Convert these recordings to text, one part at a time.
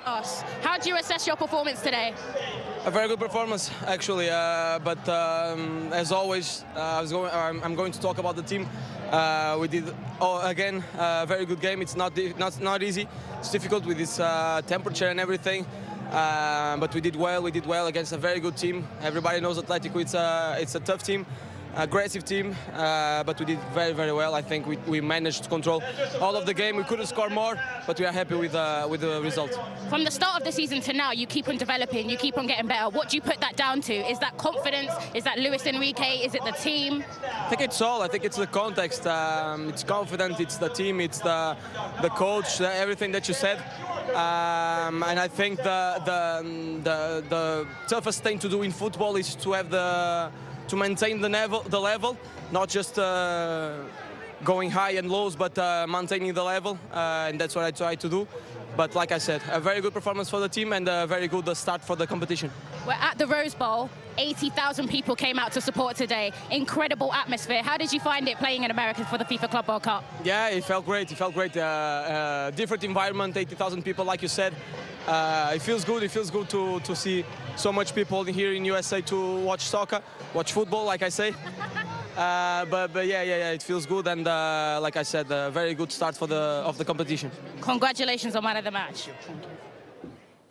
How do you assess your performance today? A very good performance, actually. But as always, I'm going to talk about the team. We did again a very good game. It's not easy. It's difficult with this temperature and everything. But we did well. We did well against a very good team. Everybody knows Atlético. It's a tough team, aggressive team. But we did very, very well. I think we managed to control all of the game. We couldn't score more, but we are happy with the result. From the start of the season to now, you keep on developing. You keep on getting better. What do you put that down to? Is that confidence? Is that Luis Enrique? Is it the team? I think it's all. I think it's the context. It's confident. It's the team. It's the coach. Everything that you said. And I think the toughest thing to do in football is to have to maintain the level, not just going high and lows, but maintaining the level, and that's what I try to do. But like I said, a very good performance for the team and a very good start for the competition. We're at the Rose Bowl. 80,000 people came out to support today. Incredible atmosphere. How did you find it playing in America for the FIFA Club World Cup? Yeah, it felt great. It felt great. Different environment, 80,000 people, like you said. It feels good. It feels good to see so much people here in USA to watch soccer, watch football, like I say. But yeah, it feels good, and like I said, a very good start of the competition. Congratulations on man of the match.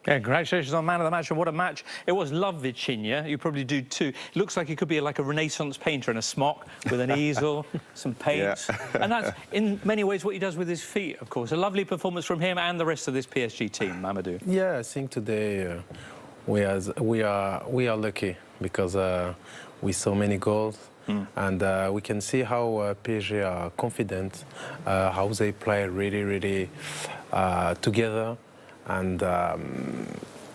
Yeah, congratulations on man of the match, and what a match. It was. Love vitinha. You probably do too. It looks like he could be like a Renaissance painter in a smock with an easel, some paints. Yeah. And that's in many ways what he does with his feet, of course. A lovely performance from him and the rest of this PSG team, Mamadou. Yeah, I think today we are lucky because we saw many goals. And we can see how PSG are confident, how they play really together, and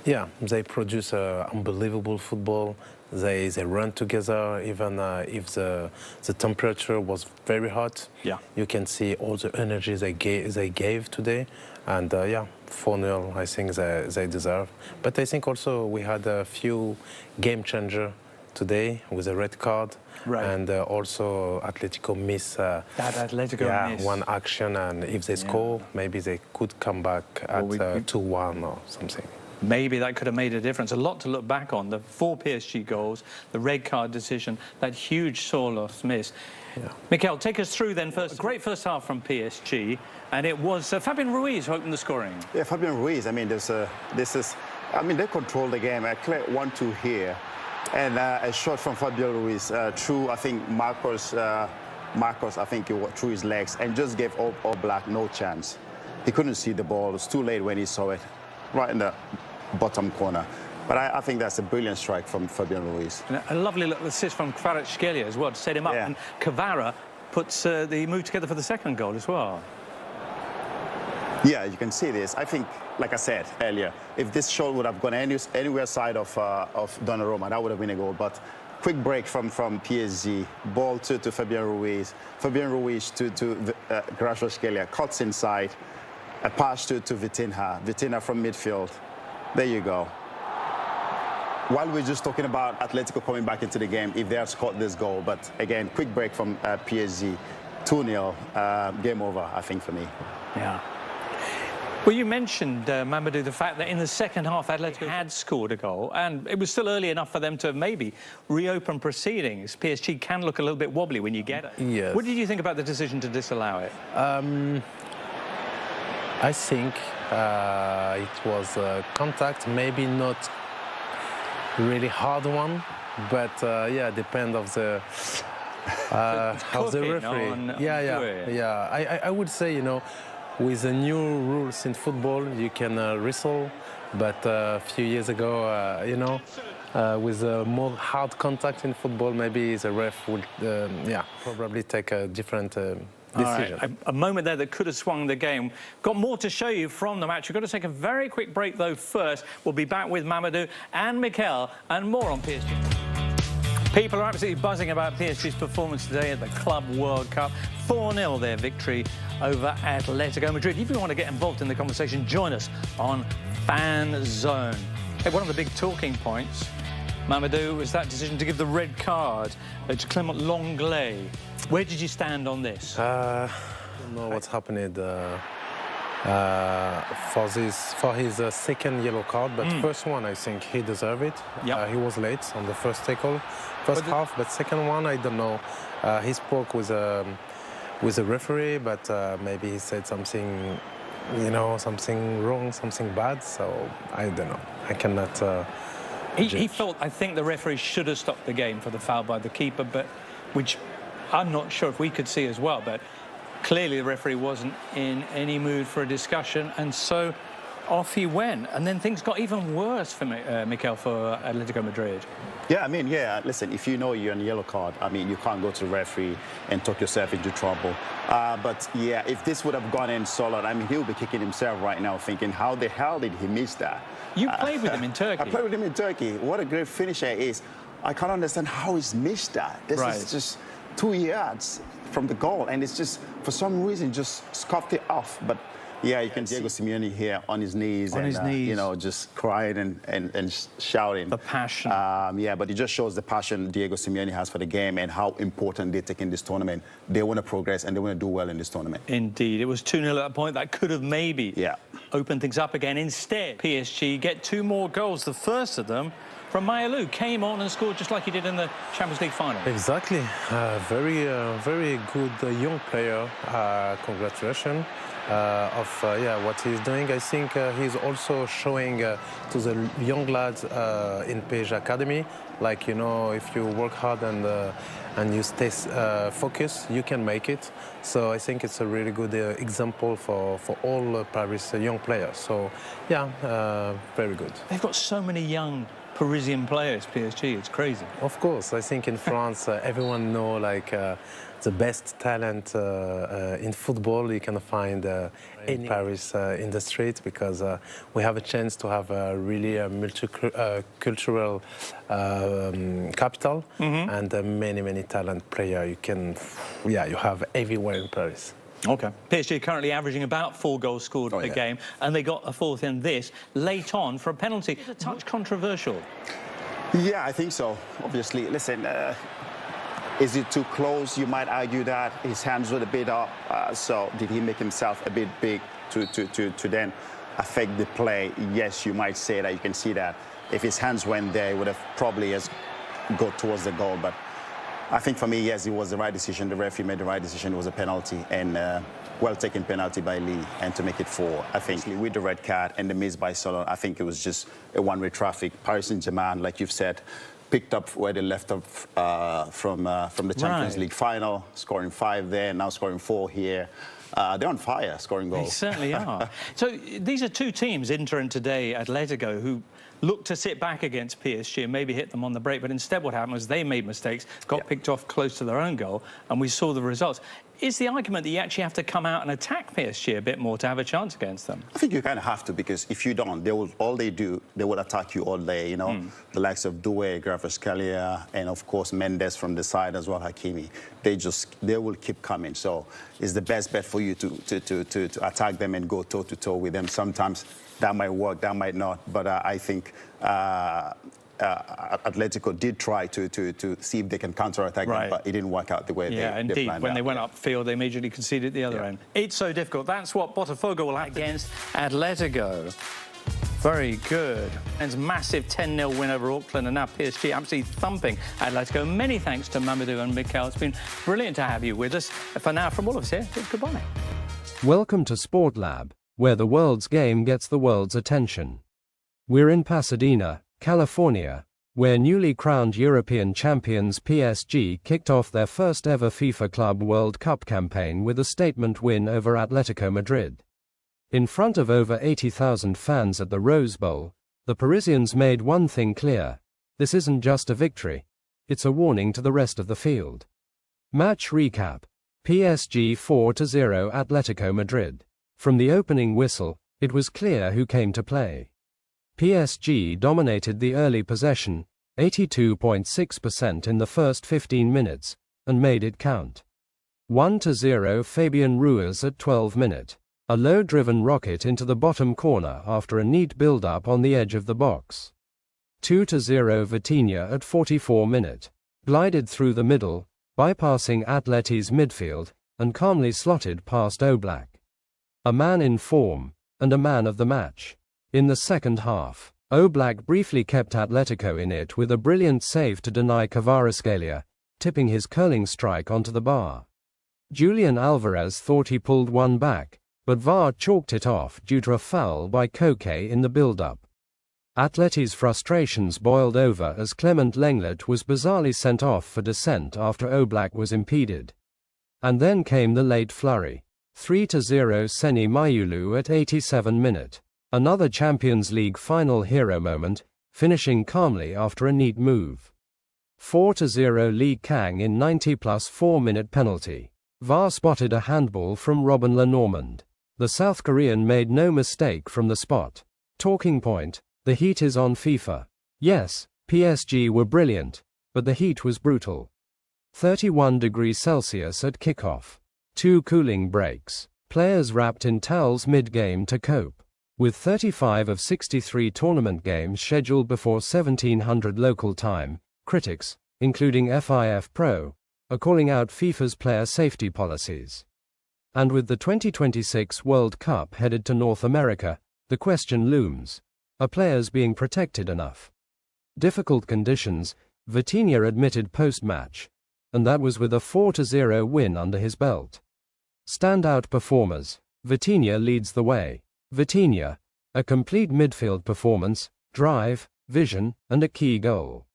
yeah, they produce unbelievable football. They run together, even if the temperature was very hot. Yeah, you can see all the energy they gave today, and yeah, 4-0. I think they deserve. But I think also we had a few game changer today with a red card. Right. And also Atlético miss one action, and if they score, maybe they could come back at 2-1 or something. Maybe that could have made a difference. A lot to look back on. The 4 PSG goals, the red card decision, that huge Solos miss. Yeah. Mikel, take us through then first. A great first half from PSG, and it was Fabian Ruiz who opened the scoring. Yeah, Fabian Ruiz. I mean, they controlled the game. A clear 1-2 here. And a shot from Fabian Ruiz through, I think, Marcos, I think, through his legs, and just gave All Black no chance. He couldn't see the ball. It was too late when he saw it, right in the bottom corner. But I think that's a brilliant strike from Fabian Ruiz. And a lovely little assist from Kvaratskhelia as well to set him up. Yeah. And Kvara puts the move together for the second goal as well. Yeah, you can see this. I think, like I said earlier, if this shot would have gone anywhere side of Donnarumma, that would have been a goal. But quick break from PSG, ball to Fabian Ruiz. Fabian Ruiz to Kvaratskhelia, cuts inside, a pass to Vitinha. Vitinha from midfield. There you go. While we're just talking about Atlético coming back into the game, if they had scored this goal, but again, quick break from PSG, 2-0, game over, I think, for me. Yeah. Well, you mentioned, Mamadou, the fact that in the second half, Atlético had scored a goal, and it was still early enough for them to maybe reopen proceedings. PSG can look a little bit wobbly when you get it. Yes. What did you think about the decision to disallow it? I think it was contact, maybe not really hard one, but yeah, depend of the referee. Yeah. I would say, you know, with the new rules in football, you can wrestle, but a few years ago, you know, with more hard contact in football, maybe the ref would, probably take a different decision. Right. A moment there that could have swung the game. Got more to show you from the match. We've got to take a very quick break, though, first. We'll be back with Mamadou and Mikel and more on PSG. People are absolutely buzzing about PSG's performance today at the Club World Cup. 4-0 their victory over Atlético Madrid. If you want to get involved in the conversation, join us on Fan Zone. Hey, one of the big talking points, Mamadou, was that decision to give the red card to Clement Lenglet. Where did you stand on this? I don't know what's happening for his second yellow card, but first one I think he deserved it. Yep. He was late on the first tackle, first half, but second one I don't know. He spoke with the referee, but maybe he said something, something wrong, something bad. So I don't know. I cannot. He felt, I think the referee should have stopped the game for the foul by the keeper, but which I'm not sure if we could see as well. But clearly the referee wasn't in any mood for a discussion, and so off he went. And then things got even worse for Mikel, for Atlético Madrid. Yeah, I mean, listen, if you know you're on a yellow card, I mean, you can't go to the referee and talk yourself into trouble. But, yeah, if this would have gone in solid, I mean, he'll be kicking himself right now thinking, how the hell did he miss that? You played with him in Turkey. I played with him in Turkey. What a great finisher he is. I can't understand how he's missed that. This is just 2 yards from the goal, and it's just, for some reason, just scuffed it off. But, yeah, you can Diego Simeone here on his knees. Just crying and shouting. The passion. Yeah, but it just shows the passion Diego Simeone has for the game and how important they take in this tournament. They want to progress and they want to do well in this tournament. Indeed. It was 2-0 at that point. That could have maybe opened things up again. Instead, PSG get 2 more goals. The first of them from Mayalou, came on and scored just like he did in the Champions League final. Exactly. Very good young player. Congratulations. Of what he's doing. I think he's also showing to the young lads in PSG Academy, like, if you work hard and you stay focused, you can make it. So I think it's a really good example for all Paris young players. So very good. They've got so many young Parisian players, PSG. It's crazy. Of course, I think in France everyone know the best talent in football you can find in Paris in the street, because we have a chance to have a really multicultural capital and many talent player you have everywhere in Paris. Okay. PSG currently averaging about 4 goals scored per game, and they got a fourth in this late on for a penalty. It's a touch controversial. Yeah, I think so. Obviously, listen, is it too close? You might argue that his hands were a bit up. So did he make himself a bit big to then affect the play? Yes, you might say that. You can see that. If his hands went there, he would have probably go towards the goal. But I think for me, yes, it was the right decision. The referee made the right decision. It was a penalty, and well-taken penalty by Lee, and to make it 4. I think with the red card and the miss by Solo, I think it was just a one-way traffic. Paris Saint-Germain, like you've said, picked up where they left off from the Champions League final, scoring 5 there, now scoring 4 here. They're on fire, scoring goals. They certainly are. So these are 2 teams, Inter and today Atlético, who looked to sit back against PSG and maybe hit them on the break, but instead what happened was they made mistakes, got picked off close to their own goal, and we saw the results. Is the argument that you actually have to come out and attack PSG a bit more to have a chance against them? I think you kind of have to, because if you don't, they will attack you all day, The likes of Doué, Kvaratskhelia, and of course Mendes from the side as well, Hakimi. They will keep coming. So it's the best bet for you to attack them and go toe-to-toe with them. Sometimes that might work, that might not, but I think Atlético did try to see if they can counter-attack them, but it didn't work out the way they planned. Yeah, indeed. When they went out. upfield, they immediately conceded the other end. It's so difficult. That's what Botafogo will have against Atlético. Very good. And it's a massive 10-0 win over Auckland, and now PSG absolutely thumping Atlético. Many thanks to Mamadou and Mikel. It's been brilliant to have you with us. For now, from all of us here, goodbye. Welcome to Sport Lab, where the world's game gets the world's attention. We're in Pasadena, California, where newly crowned European champions PSG kicked off their first ever FIFA Club World Cup campaign with a statement win over Atlético Madrid. In front of over 80,000 fans at the Rose Bowl, the Parisians made one thing clear: this isn't just a victory, it's a warning to the rest of the field. Match recap: PSG 4-0 Atlético Madrid. From the opening whistle, it was clear who came to play. PSG dominated the early possession, 82.6% in the first 15 minutes, and made it count. 1-0 Fabian Ruiz at 12 minute. A low-driven rocket into the bottom corner after a neat build-up on the edge of the box. 2-0 Vitinha at 44 minute. Glided through the middle, bypassing Atleti's midfield, and calmly slotted past Oblak. a man in form, and a man of the match. In the second half, Oblak briefly kept Atletico in it with a brilliant save to deny Kvaratskhelia, tipping his curling strike onto the bar. Julian Alvarez thought he pulled one back, but VAR chalked it off due to a foul by Koke in the build-up. Atleti's frustrations boiled over as Clement Lenglet was bizarrely sent off for dissent after Oblak was impeded. And then came the late flurry. 3-0 Seni Mayulu at 87 minute. Another Champions League final hero moment, finishing calmly after a neat move. 4-0 Lee Kang in 90+4 minute penalty. VAR spotted a handball from Robin Lenormand. The South Korean made no mistake from the spot. Talking point: the heat is on FIFA. Yes, PSG were brilliant, but the heat was brutal. 31 degrees Celsius at kickoff. 2 cooling breaks. Players wrapped in towels mid-game to cope. With 35 of 63 tournament games scheduled before 1700 local time, critics, including FIF Pro, are calling out FIFA's player safety policies. And with the 2026 World Cup headed to North America, the question looms: are players being protected enough? Difficult conditions, Vitinha admitted post-match, and that was with a 4-0 win under his belt. Standout performers: Vitinha leads the way. Vitinha, a complete midfield performance, drive, vision, and a key goal.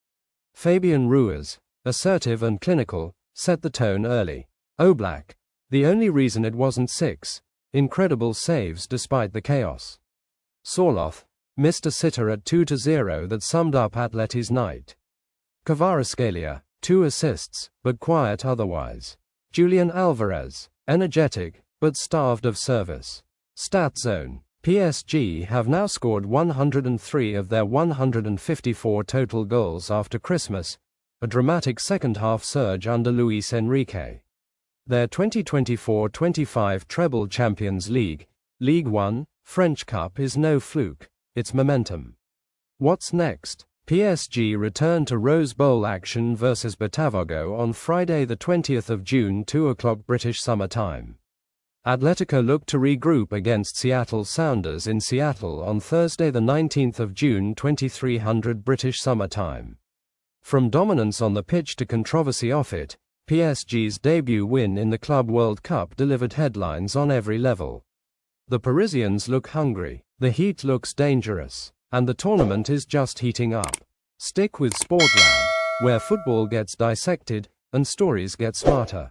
Fabian Ruiz, assertive and clinical, set the tone early. Oblak, the only reason it wasn't 6, incredible saves despite the chaos. Sorloth, missed a sitter at 2-0 that summed up Atleti's night. Kvaratskhelia, 2 assists, but quiet otherwise. Julian Alvarez, energetic, but starved of service. Stat Zone: PSG have now scored 103 of their 154 total goals after Christmas, a dramatic second-half surge under Luis Enrique. Their 2024-25 treble Champions League, Ligue 1, French Cup is no fluke, it's momentum. What's next? PSG return to Rose Bowl action versus Botafogo on Friday the 20th of June 2 o'clock British Summer Time. Atletico look to regroup against Seattle Sounders in Seattle on Thursday the 19th of June 2300 British Summer Time. From dominance on the pitch to controversy off it, PSG's debut win in the Club World Cup delivered headlines on every level. The Parisians look hungry, the heat looks dangerous, and the tournament is just heating up. Stick with Sport Lab, where football gets dissected and stories get smarter.